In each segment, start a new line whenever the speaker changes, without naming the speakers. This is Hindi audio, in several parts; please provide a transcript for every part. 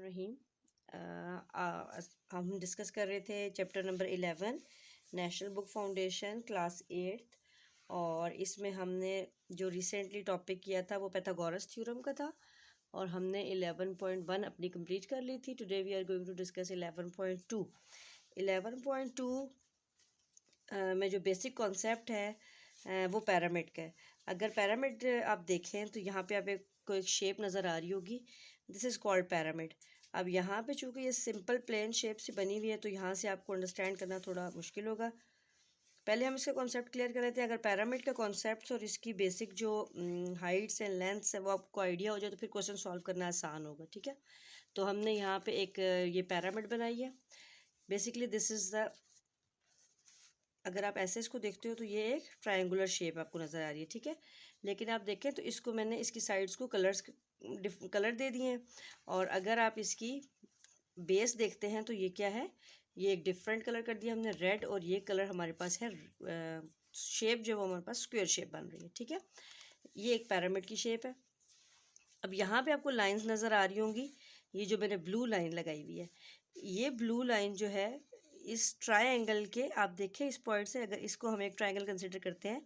रहीम। हम डिस्कस कर रहे थे chapter number 11 national book foundation class 8th, और इसमें हमने जो रिसेंटली टॉपिक किया था वो पैथागोरस थ्योरम का था और हमने 11.1 अपनी कंप्लीट कर ली थी। Today we are going to discuss 11.2। 11.2 में जो बेसिक कॉन्सेप्ट है वो पिरामिड का है। अगर पिरामिड आप देखें तो यहाँ पे आप को एक शेप नज़र आ रही होगी, दिस इज़ कॉल्ड पिरामिड। अब यहाँ पे चूँकि ये सिंपल प्लेन शेप से बनी हुई है तो यहाँ से आपको अंडरस्टैंड करना थोड़ा मुश्किल होगा। पहले हम इसका कॉन्सेप्ट क्लियर कर लेते हैं। अगर पिरामिड का कॉन्सेप्ट और इसकी बेसिक जो हाइट्स एंड लेंथ्स है वो आपको आइडिया हो जाए तो फिर क्वेश्चन सॉल्व करना आसान होगा। ठीक है, तो हमने यहाँ पे एक ये पिरामिड बनाई है। बेसिकली दिस इज़ द, अगर आप ऐसे इसको देखते हो तो ये एक ट्रायंगुलर शेप आपको नज़र आ रही है। ठीक है, लेकिन आप देखें तो इसको मैंने इसकी साइड्स को कलर दे दिए हैं, और अगर आप इसकी बेस देखते हैं तो ये क्या है, ये एक डिफरेंट कलर कर दिया हमने, रेड, और ये कलर हमारे पास है शेप जो वो हमारे पास स्क्वायर शेप बन रही है। ठीक है, ये एक पिरामिड की शेप है। अब यहाँ पे आपको लाइंस नज़र आ रही होंगी, ये जो मैंने ब्लू लाइन लगाई हुई है, ये ब्लू लाइन जो है इस ट्रायंगल के, आप देखें इस पॉइंट से, अगर इसको हम एक ट्रायंगल कंसिडर करते हैं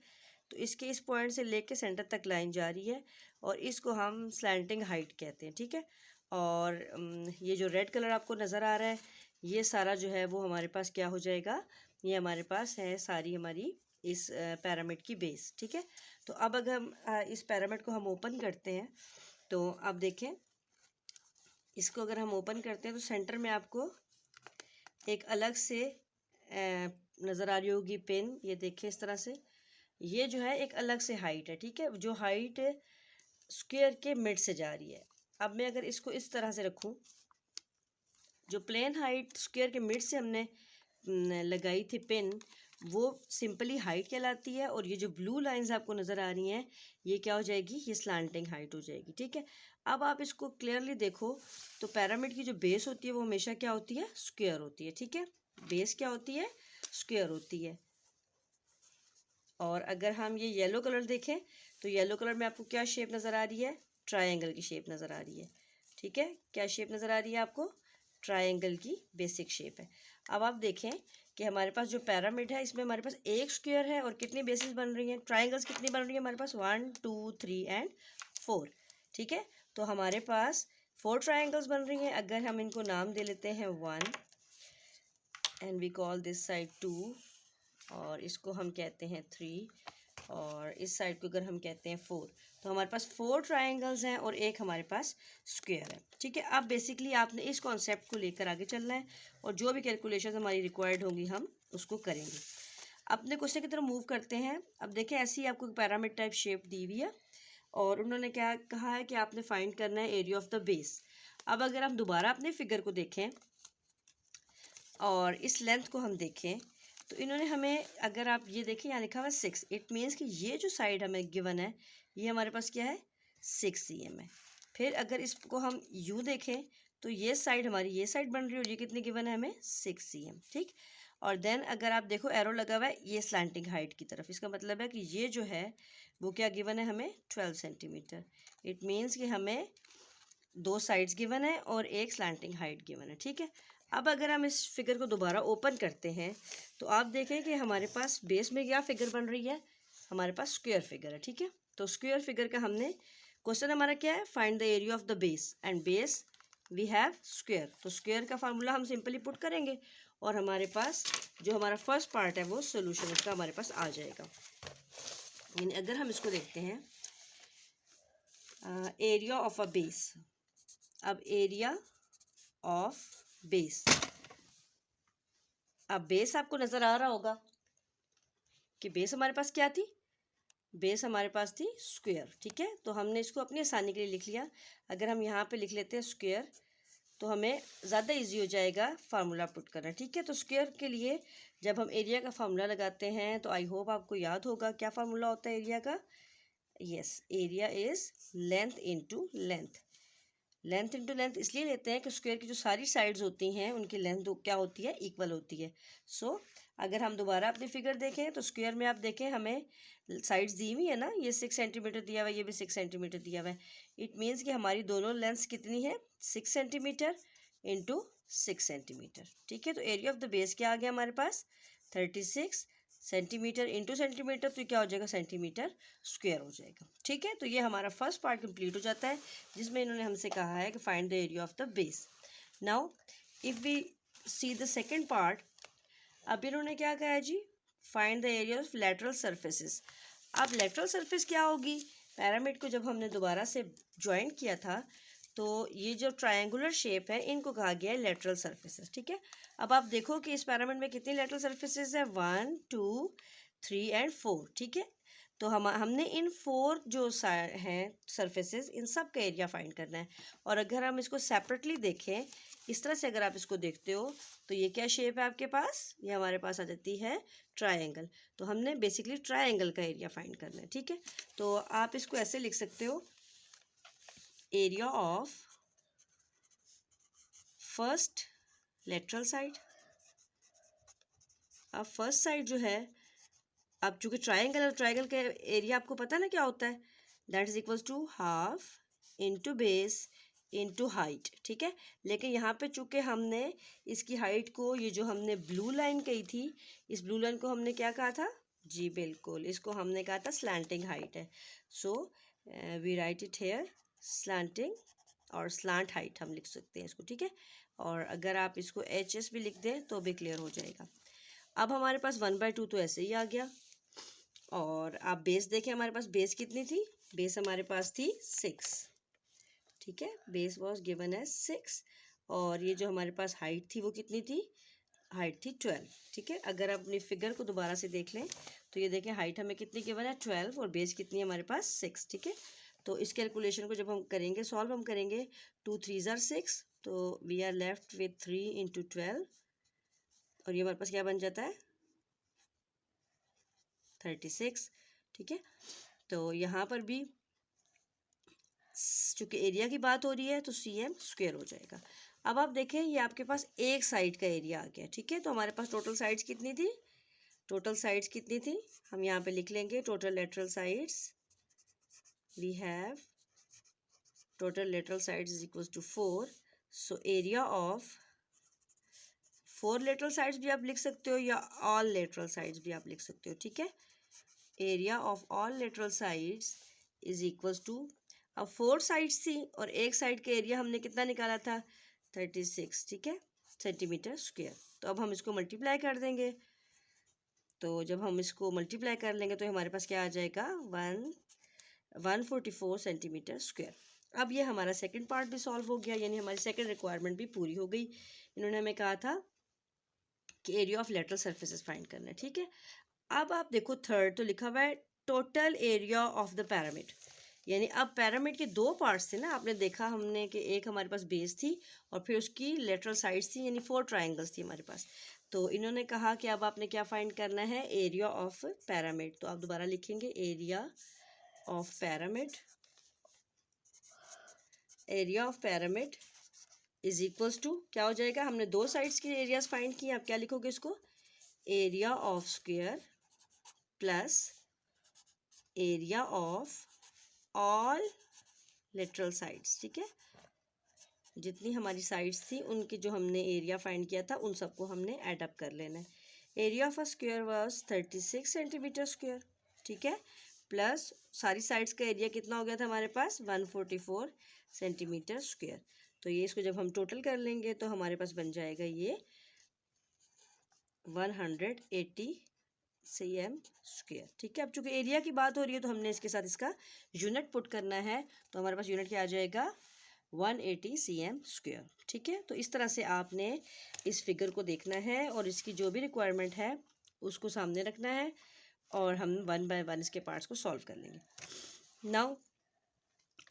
तो इसके इस पॉइंट से लेके सेंटर तक लाइन जा रही है और इसको हम स्लैंटिंग हाइट कहते हैं। ठीक है, और ये जो रेड कलर आपको नज़र आ रहा है ये सारा जो है वो हमारे पास क्या हो जाएगा, ये हमारे पास है सारी हमारी इस पिरामिड की बेस। ठीक है, तो अब अगर हम इस पिरामिड को हम ओपन करते हैं तो आप देखें, इसको अगर हम ओपन करते हैं तो सेंटर में आपको एक अलग से नज़र आ रही होगी पिन, ये देखें इस तरह से, ये जो है एक अलग से हाइट है। ठीक है, जो हाइट स्क्वायर के मिड से जा रही है। अब मैं अगर इसको इस तरह से रखूं, जो प्लेन हाइट स्क्वायर के मिड से हमने लगाई थी पिन, वो सिंपली हाइट कहलाती है, और ये जो ब्लू लाइंस आपको नज़र आ रही हैं ये क्या हो जाएगी, ये स्लैंटिंग हाइट हो जाएगी। ठीक है, अब आप इसको क्लियरली देखो तो पिरामिड की जो बेस होती है वो हमेशा क्या होती है, स्क्वायर होती है। ठीक है, बेस क्या होती है, स्क्वायर होती है। और अगर हम ये येलो कलर देखें तो येलो कलर में आपको क्या शेप नज़र आ रही है, ट्रायंगल की शेप नज़र आ रही है। ठीक है, क्या शेप नज़र आ रही है आपको, ट्रायंगल की बेसिक शेप है। अब आप देखें कि हमारे पास जो पिरामिड है इसमें हमारे पास एक स्क्वायर है और कितनी बेसिस बन रही हैं, ट्रायंगल्स कितनी बन रही है हमारे पास, 1 2 3 एंड 4। ठीक है, तो हमारे पास 4 ट्रायंगल्स बन रही हैं। अगर हम इनको नाम दे लेते हैं 1 and we call this side 2, और इसको हम कहते हैं 3, और इस साइड को अगर हम कहते हैं 4, तो हमारे पास 4 ट्रायंगल्स हैं और एक हमारे पास स्क्वायर है। ठीक है, अब बेसिकली आपने इस कॉन्सेप्ट को लेकर आगे चलना है और जो भी कैलकुलेशन हमारी रिक्वायर्ड होंगी हम उसको करेंगे। अपने क्वेश्चन की तरफ मूव करते हैं। अब देखें, ऐसी आपको पिरामिड टाइप शेप दी हुई है और उन्होंने क्या कहा है कि आपने फाइंड करना है एरिया ऑफ द बेस। अब अगर हम दोबारा अपने फिगर को देखें और इस लेंथ को हम देखें तो इन्होंने हमें, अगर आप ये देखें यहाँ लिखा हुआ है 6, इट मीन्स कि ये जो साइड हमें गिवन है ये हमारे पास क्या है, 6 cm है। फिर अगर इसको हम यूँ देखें तो ये साइड हमारी ये साइड बन रही है और ये कितनी गिवन है हमें, 6 cm। ठीक, और देन अगर आप देखो एरो लगा हुआ है ये स्लैंटिंग हाइट की तरफ, इसका मतलब है कि ये जो है वो क्या गिवन है हमें, 12 सेंटीमीटर। इट मीन्स कि हमें 2 साइड्स गिवन है और एक स्लैंटिंग हाइट गिवन है। ठीक है, अब अगर हम इस फिगर को दोबारा ओपन करते हैं तो आप देखें कि हमारे पास बेस में क्या फिगर बन रही है, हमारे पास स्क्वायर फिगर है। ठीक है, तो स्क्वायर फिगर का हमने क्वेश्चन हमारा क्या है, find the area of the base, and base we have square. तो स्क्वायर का फार्मूला हम सिंपली पुट करेंगे और हमारे पास जो हमारा फर्स्ट पार्ट है वो सोल्यूशन उसका हमारे पास आ जाएगा। यानी अगर हम इसको देखते हैं एरिया ऑफ अ बेस, अब एरिया ऑफ बेस, अब बेस आपको नज़र आ रहा होगा कि बेस हमारे पास क्या थी, बेस हमारे पास थी स्क्वायर। ठीक है, तो हमने इसको अपनी आसानी के लिए लिख लिया। अगर हम यहाँ पे लिख लेते हैं स्क्वायर तो हमें ज़्यादा इजी हो जाएगा फार्मूला पुट करना। ठीक है, तो स्क्वायर के लिए जब हम एरिया का फार्मूला लगाते हैं तो आई होप आपको याद होगा क्या फार्मूला होता है एरिया का, yes, area is length into length. Length into length इसलिए लेते हैं कि स्क्वायर की जो सारी साइड्स होती हैं उनकी लेंथ क्या होती है, इक्वल होती है। सो अगर हम दोबारा अपनी फिगर देखें तो स्क्वायर में आप देखें हमें साइड्स दी हुई है ना, ये 6 सेंटीमीटर दिया हुआ है, ये भी 6 सेंटीमीटर दिया हुआ है। इट मीन्स कि हमारी दोनों लेंथ्स कितनी है, 6 सेंटीमीटर, इंटू 6 सेंटीमीटर। ठीक है, तो एरिया ऑफ द बेस क्या आ गया हमारे पास 36 सेंटीमीटर इंटू सेंटीमीटर, तो क्या हो जाएगा सेंटीमीटर स्क्वायर हो जाएगा। ठीक है, तो ये हमारा फर्स्ट पार्ट कंप्लीट हो जाता है जिसमें इन्होंने हमसे कहा है कि find the area of the base. Now if we see the second part, अब इन्होंने क्या कहा है जी, find the area of lateral surfaces. अब लेटरल सरफेस क्या होगी, पिरामिड को जब हमने दोबारा से ज्वाइन किया था तो ये जो ट्रायंगुलर शेप है इनको कहा गया है लेटरल सर्फेसेस। ठीक है, अब आप देखो कि इस पिरामिड में कितनी लेटरल सर्फेसेस है, 1 2 3 एंड 4। ठीक है, तो हमने इन 4 जो हैं सर्फेसेस, इन सब का एरिया फाइंड करना है। और अगर हम इसको सेपरेटली देखें, इस तरह से अगर आप इसको देखते हो तो ये क्या शेप है आपके पास, ये हमारे पास आ जाती है ट्रायंगल। तो हमने बेसिकली ट्रायंगल का एरिया फाइंड करना है। ठीक है, तो आप इसको ऐसे लिख सकते हो, area of first lateral side. अब फर्स्ट साइड जो है, अब चूंकि ट्रायंगल और ट्रायंगल का एरिया आपको पता ना क्या होता है, that is equals to half into base into height. ठीक है, लेकिन यहाँ पे चूंकि हमने इसकी हाइट को, ये जो हमने ब्लू लाइन कही थी, इस ब्लू लाइन को हमने क्या कहा था जी, बिल्कुल इसको हमने कहा था स्लैंटिंग हाइट है। So we write it here slanting और स्लांट हाइट हम लिख सकते हैं इसको। ठीक है, और अगर आप इसको एच एस भी लिख दें तो भी क्लियर हो जाएगा। अब हमारे पास 1/2 तो ऐसे ही आ गया। और आप बेस देखें, हमारे पास बेस कितनी थी, बेस हमारे पास थी 6। ठीक है, बेस वॉज गिवन एज 6। और ये जो हमारे पास हाइट थी वो कितनी थी, हाइट थी 12। ठीक है, अगर आप अपनी फिगर को दोबारा से देख लें तो ये देखें हाइट हमें कितनी गिवन है 12 और बेस कितनी है हमारे पास 6। ठीक है, तो इस कैलकुलेशन को जब हम करेंगे, सॉल्व हम करेंगे, 2 3 ज़ार 6, तो we are left with 3 into 12 और ये हमारे पास क्या बन जाता है 36। ठीक है, तो यहाँ पर भी चूंकि एरिया की बात हो रही है तो cm स्क्वायर हो जाएगा। अब आप देखें ये आपके पास एक साइड का एरिया आ गया। ठीक है, तो हमारे पास टोटल साइड्स कितनी थी, टोटल साइड्स कितनी थी, हम यहाँ पे लिख लेंगे total lateral sides, we have total lateral sides is equal to 4। So area of 4 lateral sides भी आप लिख सकते हो या ऑल लेटरल साइड्स भी आप लिख सकते हो। ठीक है, area of all lateral sides is equal to, अब 4 साइड्स थी और एक साइड का एरिया हमने कितना निकाला था 36। ठीक है, सेंटीमीटर स्क्वायर। तो अब हम इसको मल्टीप्लाई कर देंगे, तो जब हम इसको मल्टीप्लाई कर लेंगे तो हमारे पास क्या आ जाएगा 144 सेंटीमीटर स्क्वायर। अब ये हमारा सेकंड पार्ट भी सॉल्व हो गया, यानी हमारी सेकंड रिक्वायरमेंट भी पूरी हो गई। इन्होंने हमें कहा था कि area of lateral surfaces find करना है। ठीक है, अब आप देखो थर्ड तो लिखा हुआ है total area of the pyramid, यानी अब पिरामिड के 2 पार्ट्स थे ना, आपने देखा हमने कि एक हमारे पास बेस थी और फिर उसकी लेटरल साइड्स थी, यानी 4 ट्रायंगल्स थी हमारे पास। तो इन्होंने कहा कि अब आपने क्या फाइंड करना है, एरिया ऑफ पिरामिड। तो आप दोबारा लिखेंगे area of pyramid, area of pyramid is equals to क्या हो जाएगा, हमने 2 साइड्स के एरियाज फाइंड किए, आप क्या लिखोगे इसको, area of square plus area of all lateral sides. ठीक है, जितनी हमारी साइड्स थी उनकी जो हमने एरिया फाइंड किया था उन सबको हमने ऐड अप कर लेना है। Area of a square was 36 centimetre square. ठीक है, प्लस सारी साइड्स का एरिया कितना हो गया था हमारे पास 144 सेंटीमीटर स्क्वायर। तो ये इसको जब हम टोटल कर लेंगे तो हमारे पास बन जाएगा ये 180 cm स्क्वायर। ठीक है, अब चूंकि एरिया की बात हो रही है तो हमने इसके साथ इसका यूनिट पुट करना है, तो हमारे पास यूनिट क्या आ जाएगा 180 cm स्क्वायर। ठीक है, तो इस तरह से आपने इस फिगर को देखना है और इसकी जो भी रिक्वायरमेंट है उसको सामने रखना है और हम 1 बाय 1 इसके पार्ट्स को सॉल्व कर लेंगे। Now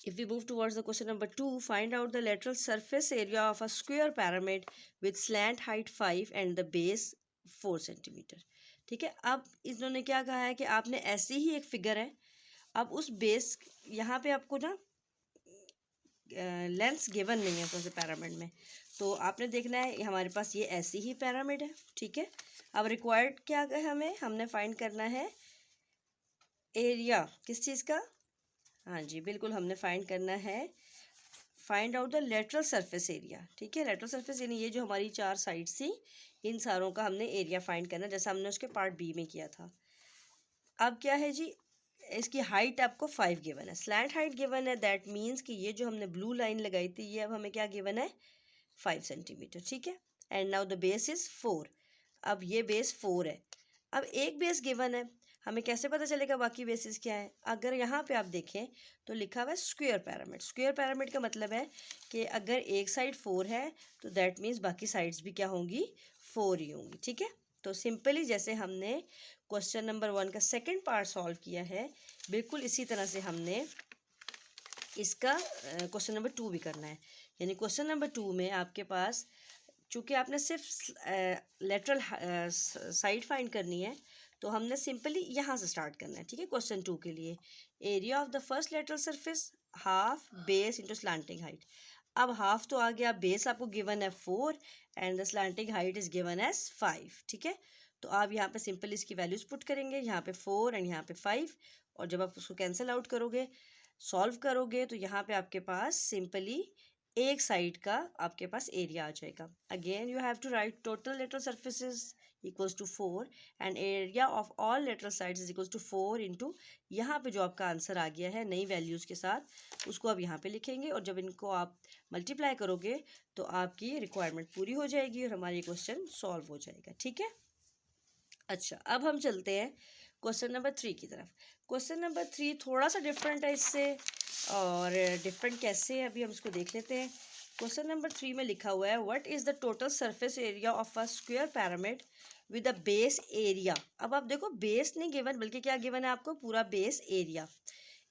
if we move towards the question number 2, find out the lateral surface area of a square pyramid with slant height 5 and the base 4 cm। ठीक है, अब इन्होंने क्या कहा है कि आपने ऐसी ही एक फिगर है, अब उस बेस यहाँ पे आपको ना लेंथ्स गिवन नहीं है कौन से पिरामिड में, तो आपने देखना है हमारे पास ये ऐसी ही पिरामिड है। ठीक है, अब रिक्वायर्ड क्या है, हमने फाइंड करना है एरिया किस चीज़ का, हाँ जी बिल्कुल, हमने फाइंड करना है find out the lateral surface area. ठीक है, लेटरल सरफेस यानी ये जो हमारी 4 साइड्स थी, इन सारों का हमने एरिया फाइंड करना, जैसा हमने उसके पार्ट बी में किया था। अब क्या है जी, इसकी हाइट आपको 5 गिवन है, स्लैंट हाइट गिवन है, दैट मीन्स कि ये जो हमने ब्लू लाइन लगाई थी ये अब हमें क्या गिवन है, 5 सेंटीमीटर। ठीक है, and now the base is 4। अब ये बेस 4 है। अब एक बेस गिवन है, हमें कैसे पता चलेगा बाकी बेसिस क्या है? अगर यहाँ पे आप देखें तो लिखा हुआ है स्क्वायर पैरामिड। स्क्वायर पैरामिड का मतलब है कि अगर एक साइड 4 है तो दैट मीन्स बाकी साइड्स भी क्या होंगी, 4 ही होंगी। ठीक है, तो सिंपली जैसे हमने क्वेश्चन नंबर 1 का सेकंड पार्ट सॉल्व किया है, बिल्कुल इसी तरह से हमने इसका क्वेश्चन नंबर 2 भी करना है। यानी क्वेश्चन नंबर 2 में आपके पास, चूँकि आपने सिर्फ लेटरल साइड फाइंड करनी है, तो हमने सिंपली यहाँ से स्टार्ट करना है। ठीक है, क्वेश्चन 2 के लिए area of the first lateral surface half base into slanting height. अब हाफ तो आ गया, बेस आपको गिवन है 4 and the slanting height is given as 5। ठीक है, तो आप यहाँ पे सिंपली इसकी वैल्यूज पुट करेंगे, यहाँ पे 4 एंड यहाँ पे 5, और जब आप उसको कैंसिल आउट करोगे, सॉल्व करोगे, तो यहाँ पे आपके पास सिंपली एक साइड का आपके पास एरिया आ जाएगा। Again you have to write total lateral surfaces equals to 4 and area of all lateral sides is equals to 4 into, यहाँ पे जो आपका आंसर आ गया है नई वैल्यूज़ के साथ, उसको आप यहाँ पे लिखेंगे, और जब इनको आप मल्टीप्लाई करोगे तो आपकी रिक्वायरमेंट पूरी हो जाएगी और हमारा ये क्वेश्चन सॉल्व हो जाएगा। ठीक है, अच्छा अब हम चलते हैं क्वेश्चन नंबर 3 की तरफ। क्वेश्चन नंबर 3 थोड़ा सा डिफरेंट है इससे, और डिफरेंट कैसे है अभी हम इसको देख लेते हैं। क्वेश्चन नंबर 3 में लिखा हुआ है what is the total surface area of a square pyramid with a base area. अब आप देखो बेस नहीं गिवन, बल्कि क्या गिवन है आपको, पूरा base area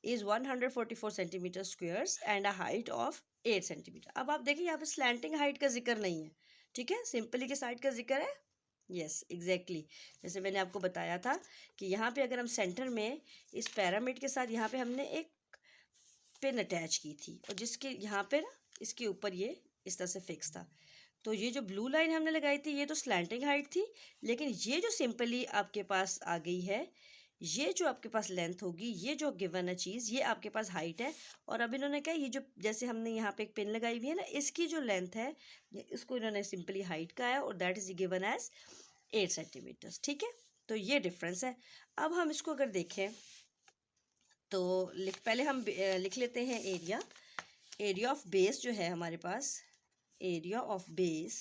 is 144 centimetre squares and a height of 8 centimetre. अब आप देखिए यहाँ पे स्लैंटिंग हाइट का जिक्र नहीं है। ठीक है, सिंपली के साइड का जिक्र है। यस एग्जैक्टली, जैसे मैंने आपको बताया था कि यहाँ पे अगर हम सेंटर में इस पैरामिड के साथ यहाँ पे हमने एक पिन अटैच की थी, और जिसके यहाँ पे ना इसके ऊपर ये इस तरह से फिक्स था, तो ये जो ब्लू लाइन हमने लगाई थी ये तो स्लैंटिंग हाइट थी, लेकिन ये जो सिंपली आपके पास आ गई है, ये जो आपके पास लेंथ होगी, ये जो गिवन है चीज़, ये आपके पास हाइट है। और अब इन्होंने कहा ये जो, जैसे हमने यहाँ पे एक पिन लगाई हुई है ना, इसकी जो लेंथ है इसको इन्होंने सिंपली हाइट का है, और that is given as 8 centimetres. ठीक है, तो ये डिफरेंस है। अब हम इसको अगर देखें तो पहले हम लिख लेते हैं एरिया। एरिया ऑफ बेस जो है हमारे पास, area of base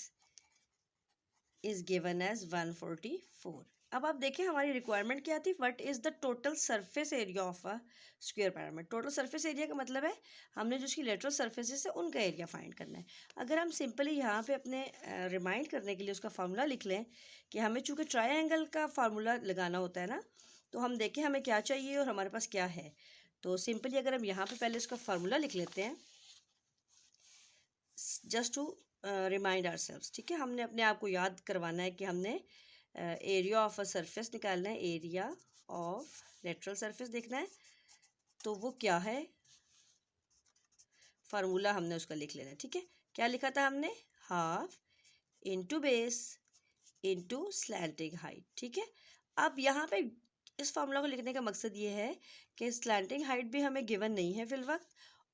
is given as 144। अब आप देखें हमारी रिक्वायरमेंट क्या थी, what is the total surface area of a square pyramid. Total surface area का मतलब है हमने जो उसकी लेटरल सरफेसेस है उनका एरिया फाइंड करना है। अगर हम सिंपली यहाँ पे अपने रिमाइंड करने के लिए उसका फार्मूला लिख लें कि हमें चूँकि ट्रायंगल का फार्मूला लगाना होता है ना, तो हम देखें हमें क्या चाहिए और हमारे पास क्या है। तो सिंपली अगर हम यहाँ पे पहले उसका फार्मूला लिख लेते हैं, just to remind ourselves. ठीक है, हमने अपने आप को याद करवाना है कि हमने एरिया ऑफ अ सरफेस निकालना है, एरिया ऑफ लेटरल सरफेस देखना है, तो वो क्या है, फार्मूला हमने उसका लिख लेना है। ठीक है, क्या लिखा था हमने, half into base into slanting height. ठीक है, अब यहाँ पे इस फार्मूला को लिखने का मकसद ये है कि स्लैंटिंग हाइट भी हमें गिवन नहीं है फिलवक्त,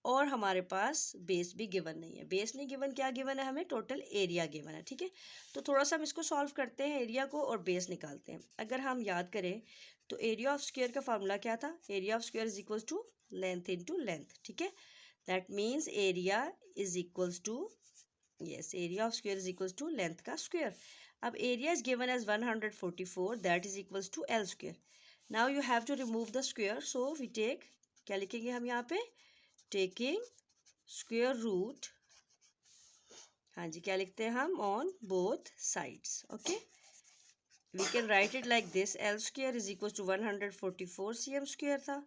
और हमारे पास बेस भी गिवन नहीं है। बेस नहीं गिवन, क्या गिवन है हमें, टोटल एरिया गिवन है। ठीक है, तो थोड़ा सा हम इसको सॉल्व करते हैं, एरिया को और बेस निकालते हैं। अगर हम याद करें तो एरिया ऑफ स्क्वायर का फार्मूला क्या था, area of square is equals to length into length. ठीक है, that means area is equals to, yes, area of square is equals to length का स्क्वायर। अब area is given as 144, that is equals to L square. Now you have to remove the square, so we take, क्या लिखेंगे हम यहाँ पे, टेकिंग स्क्वायर रूट, हाँ जी, क्या लिखते हैं हम, on both sides. Okay, we can write it like this, L square is equal to 144 cm square था।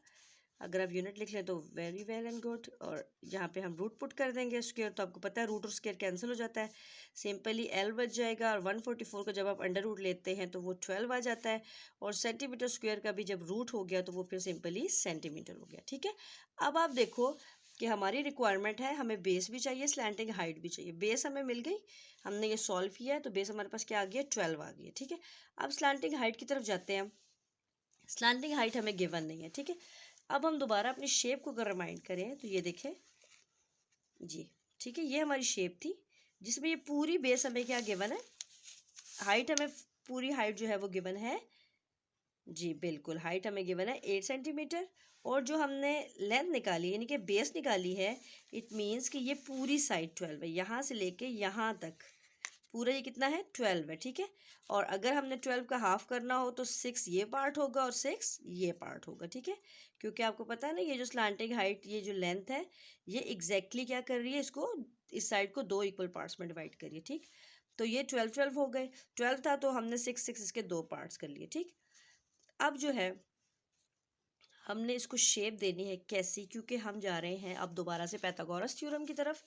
अगर आप यूनिट लिख लें तो वेरी वेल एंड गुड, और यहाँ पे हम रूट पुट कर देंगे स्क्वायर, तो आपको पता है रूट और स्क्वायर कैंसिल हो जाता है, सिंपली एल बच जाएगा, और 144 को जब आप अंडर रूट लेते हैं तो वो 12 आ जाता है, और सेंटीमीटर स्क्वायर का भी जब रूट हो गया तो वो फिर सिंपली सेंटीमीटर हो गया। ठीक है, अब आप देखो कि हमारी रिक्वायरमेंट है, हमें बेस भी चाहिए, स्लैंटिंग हाइट भी चाहिए। बेस हमें मिल गई, हमने ये सॉल्व किया है, तो बेस हमारे पास क्या आ गया, 12 आ गई है। ठीक है, अब स्लैंटिंग हाइट की तरफ जाते हैं हम। स्लैंटिंग हाइट हमें गिवन नहीं है। ठीक है, अब हम दोबारा अपनी शेप को अगर रिमाइंड करें तो ये देखें जी, ठीक है, ये हमारी शेप थी जिसमें ये पूरी बेस हमें क्या गिवन है, हाइट हमें पूरी हाइट जो है वो गिवन है। जी बिल्कुल, हाइट हमें गिवन है 8 सेंटीमीटर, और जो हमने लेंथ निकाली यानी कि बेस निकाली है, इट मीन्स कि ये पूरी साइड 12 है, यहाँ से लेके यहाँ तक पूरा ये कितना है 12 है। ठीक है, और अगर हमने 12 का हाफ करना हो तो 6 ये पार्ट होगा और 6 ये पार्ट होगा। ठीक है, क्योंकि आपको पता है ना ये जो स्लांटिंग हाइट, ये जो लेंथ है, ये एग्जैक्टली क्या कर रही है, इसको इस साइड को 2 इक्वल पार्ट्स में डिवाइड करिए। ठीक, तो ये 12 12 हो गए, 12 था तो हमने 6 6 इसके 2 पार्ट्स कर लिए। ठीक, अब जो है हमने इसको शेप देनी है कैसी, क्योंकि हम जा रहे हैं अब दोबारा से पाइथागोरस थ्योरम की तरफ।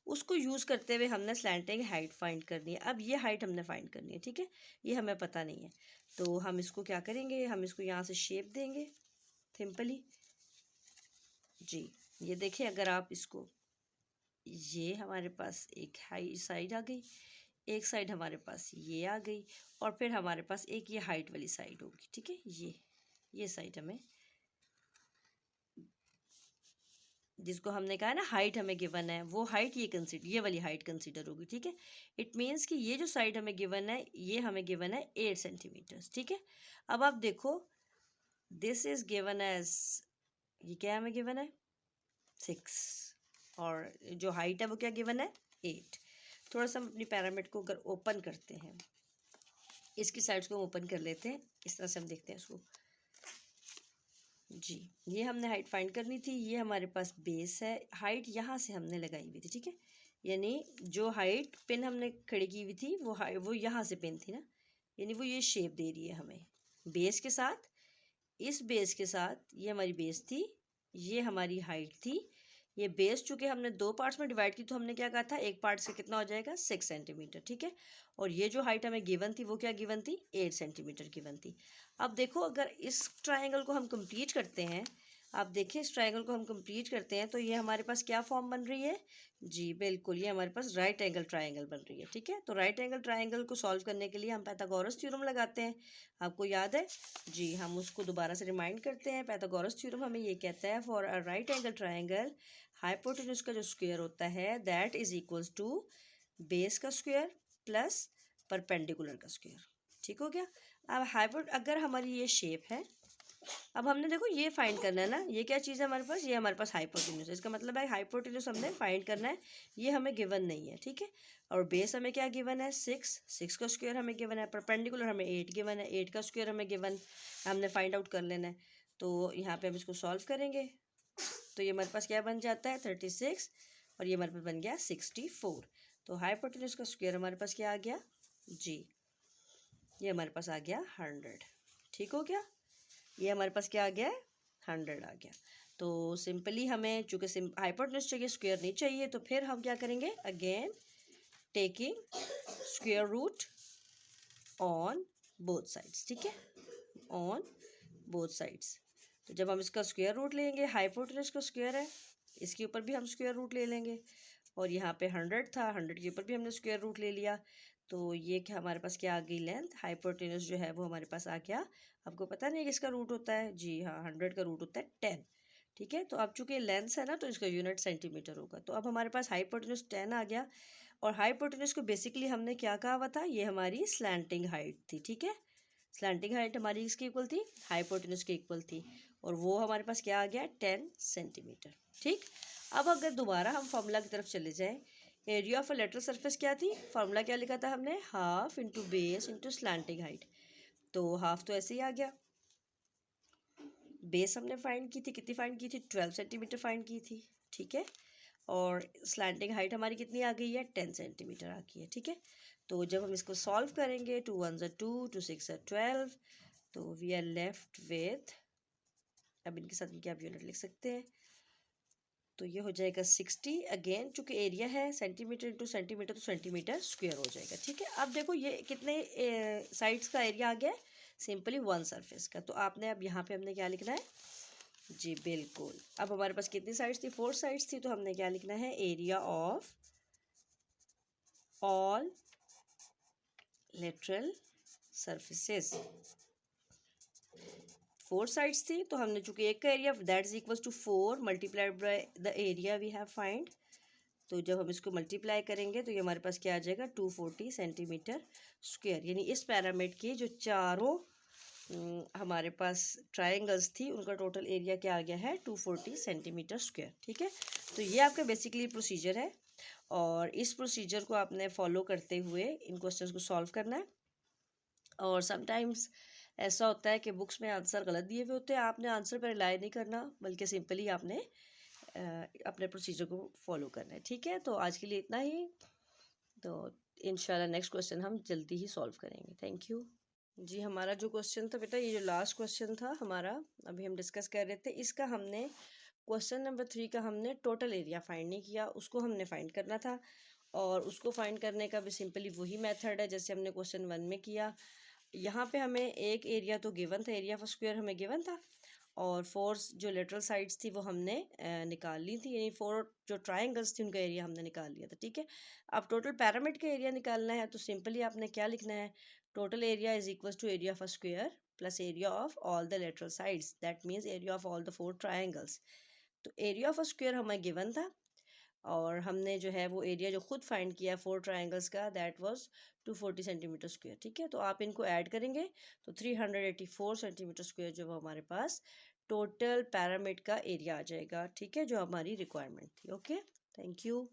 उसको यूज़ करते हुए हमने स्लैंटिंग हाइट फाइंड करनी है। अब ये हाइट हमने फाइंड करनी है। ठीक है, ये हमें पता नहीं है, तो हम इसको क्या करेंगे, हम इसको यहाँ से शेप देंगे सिंपली। जी, ये देखें, अगर आप इसको, ये हमारे पास एक हाई साइड आ गई, एक साइड हमारे पास ये आ गई, और फिर हमारे पास एक ये हाइट वाली साइड होगी। ठीक है, ये साइड हमें, जिसको हमने कहा है ना हाइट हमें गिवन है, वो हाइट ये वाली हाइट कंसीडर होगी। ठीक है, इट मीन्स कि ये जो साइड हमें गिवन है, ये हमें गिवन है 8 सेंटीमीटर्स। ठीक है, अब आप देखो, दिस इज गिवन एज, ये क्या हमें गिवन है 6, और जो हाइट है वो क्या गिवन है 8। थोड़ा सा हम अपनी पैरामिड को अगर ओपन करते हैं, इसकी साइड्स को ओपन कर लेते हैं, इस तरह से हम देखते हैं इसको। जी, ये हमने हाइट फाइंड करनी थी, ये हमारे पास बेस है, हाइट यहाँ से हमने लगाई हुई थी। ठीक है, यानी जो हाइट पिन हमने खड़ी की हुई थी वो यहाँ से पिन थी ना, यानी वो ये शेप दे रही है हमें बेस के साथ। इस बेस के साथ ये हमारी बेस थी, ये हमारी हाइट थी। ये बेस चूंकि हमने 2 पार्ट्स में डिवाइड की, तो हमने क्या कहा था, एक पार्ट से कितना हो जाएगा 6 सेंटीमीटर। ठीक है, और ये जो हाइट हमें गिवन थी वो क्या गिवन थी 8 सेंटीमीटर गिवन थी। अब देखो, अगर इस ट्राइंगल को हम कंप्लीट करते हैं, आप देखें इस ट्राइंगल को हम कंप्लीट करते हैं, तो ये हमारे पास क्या फॉर्म बन रही है, जी बिल्कुल, ये हमारे पास राइट एंगल ट्राइंगल बन रही है। ठीक है, तो राइट एंगल ट्राइंगल को सॉल्व करने के लिए हम पाइथागोरस थ्योरम लगाते हैं। आपको याद है, जी हम उसको दोबारा से रिमाइंड करते हैं। पाइथागोरस थ्योरम हमें ये कहता है, for a right angle triangle, hypotenuse का जो स्क्वायर होता है that is equals to base का स्क्वायर प्लस परपेंडिकुलर का स्क्वायर। ठीक हो गया। अब अगर हमारी ये शेप है, अब हमने देखो ये फाइंड करना है ना, ये क्या चीज़ है हमारे पास, ये हमारे पास हाइपोटेन्यूज है। इसका मतलब है हाइपोटेन्यूज हमने फाइंड करना है, ये हमें गिवन नहीं है। ठीक है, और बेस हमें क्या गिवन है 6, 6 का स्क्वायर हमें गिवन है, परपेंडिकुलर हमें 8 गिवन है, 8 का स्क्वायर हमें गिवन, हमने फाइंड आउट कर लेना है। तो यहाँ पे हम इसको सॉल्व करेंगे, तो ये हमारे पास क्या बन जाता है 36, और ये हमारे पास बन गया 64। तो हाइपोटेन्यूज का स्क्वायर हमारे पास क्या आ गया, जी ये हमारे पास आ गया 100। ठीक हो गया, ये हमारे पास क्या आ गया है 100 आ गया। तो सिंपली हमें चूंकि हाइपोटेन्यूज चाहिए, स्क्वायर नहीं चाहिए, तो फिर हम क्या करेंगे, again taking square root on both sides. ठीक है, ऑन बोथ साइड्स। तो जब हम इसका स्क्वायर रूट लेंगे, हाइपोटेन्यूज का स्क्वायर है, इसके ऊपर भी हम स्क्वायर रूट ले लेंगे, और यहाँ पे 100 था, 100 के ऊपर भी हमने स्क्वायर रूट ले लिया। तो ये क्या हमारे पास क्या आ गई, लेंथ, हाइपोटेन्यूज जो है वो हमारे पास आ गया। आपको पता नहीं किसका रूट होता है, जी हाँ 100 का रूट होता है 10। ठीक है, तो अब चूंकि लेंथ है ना, तो इसका यूनिट सेंटीमीटर होगा। तो अब हमारे पास हाइपोटेन्यूज 10 आ गया, और हाइपोटेन्यूज को बेसिकली हमने क्या कहा हुआ था, ये हमारी स्लैंटिंग हाइट थी। ठीक है, स्लैंटिंग हाइट हमारी इसकी इक्वल थी, हाइपोटेन्यूज के इक्वल थी, और वो हमारे पास क्या आ गया 10 सेंटीमीटर। ठीक, अब अगर दोबारा हम फॉर्मूला की तरफ चले जाएं, area of a lateral surface क्या थी, फार्मूला क्या लिखा था हमने, half into base into slanting height. तो हाफ तो ऐसे ही आ गया, बेस हमने फाइंड की थी, कितनी फाइंड की थी 12 सेंटीमीटर फाइंड की थी। ठीक है, और स्लैंटिंग हाइट हमारी कितनी आ गई है 10 सेंटीमीटर आ गई है। ठीक है, तो जब हम इसको सॉल्व करेंगे, 2 1 2, 2 6 12, तो वी आर लेफ्ट विथ, अब इनके साथ इनके आप यूनिट लिख सकते हैं, तो ये हो जाएगा 60। अगेन चूंकि एरिया है सेंटीमीटर इंटू सेंटीमीटर, तो सेंटीमीटर स्क्वायर हो जाएगा। ठीक है, अब देखो ये कितने साइड्स का एरिया आ गया है, सिंपली 1 सरफेस का। तो आपने अब यहाँ पे हमने क्या लिखना है, जी बिल्कुल, अब हमारे पास कितनी साइड्स थी 4 साइड्स थी, तो हमने क्या लिखना है, area of all lateral surfaces. 4 sides थी, तो हमने चूंकि एक का area that is equal to 4 multiplied by the area we have find, तो जब हम इसको मल्टीप्लाई करेंगे तो ये हमारे पास क्या आ जाएगा 240 सेंटीमीटर स्क्वायर। यानी इस पैरामिड की जो चारों हमारे पास ट्रायंगल्स थी उनका टोटल एरिया क्या आ गया है 240 सेंटीमीटर स्क्वायर। ठीक है, तो ये आपका बेसिकली प्रोसीजर है और इस प्रोसीजर को आपने फॉलो करते हुए इन क्वेश्चंस को सॉल्व करना है। और समटाइम्स ऐसा होता है कि बुक्स में आंसर गलत दिए हुए होते हैं, आपने आंसर पर रिलाई नहीं करना बल्कि सिंपली आपने अपने प्रोसीजर को फॉलो करना है। ठीक है, तो आज के लिए इतना ही। तो इंशाल्लाह नेक्स्ट क्वेश्चन हम जल्दी ही सॉल्व करेंगे। थैंक यू जी। हमारा जो क्वेश्चन था बेटा, ये जो लास्ट क्वेश्चन था हमारा, अभी हम डिस्कस कर रहे थे, इसका हमने क्वेश्चन नंबर 3 का हमने टोटल एरिया फाइंड नहीं किया, उसको हमने फाइंड करना था। और उसको फाइंड करने का भी सिंपली वही मेथड है जैसे हमने क्वेश्चन 1 में किया। यहाँ पे हमें एक एरिया तो गिवन था, एरिया ऑफ स्क्वायर हमें गिवन था और 4 जो लेटरल साइड्स थी वो हमने निकाल ली थी, यानी 4 जो ट्रायंगल्स थी उनका एरिया हमने निकाल लिया था। ठीक है, अब टोटल पैरामिड का एरिया निकालना है तो सिंपली आपने क्या लिखना है, total area is equal to area of a square plus area of all the lateral sides, that means area of all the 4 triangles. तो एरिया ऑफ अ स्क्वायर हमें गिवन था और हमने जो है वो एरिया जो खुद फाइंड किया 4 ट्रायंगल्स का, दैट वाज 240 सेंटीमीटर स्क्वायर। ठीक है, तो आप इनको ऐड करेंगे तो 384 सेंटीमीटर स्क्वायर जो वो हमारे पास टोटल पैरामिड का एरिया आ जाएगा। ठीक है, जो हमारी रिक्वायरमेंट थी। Okay, thank you.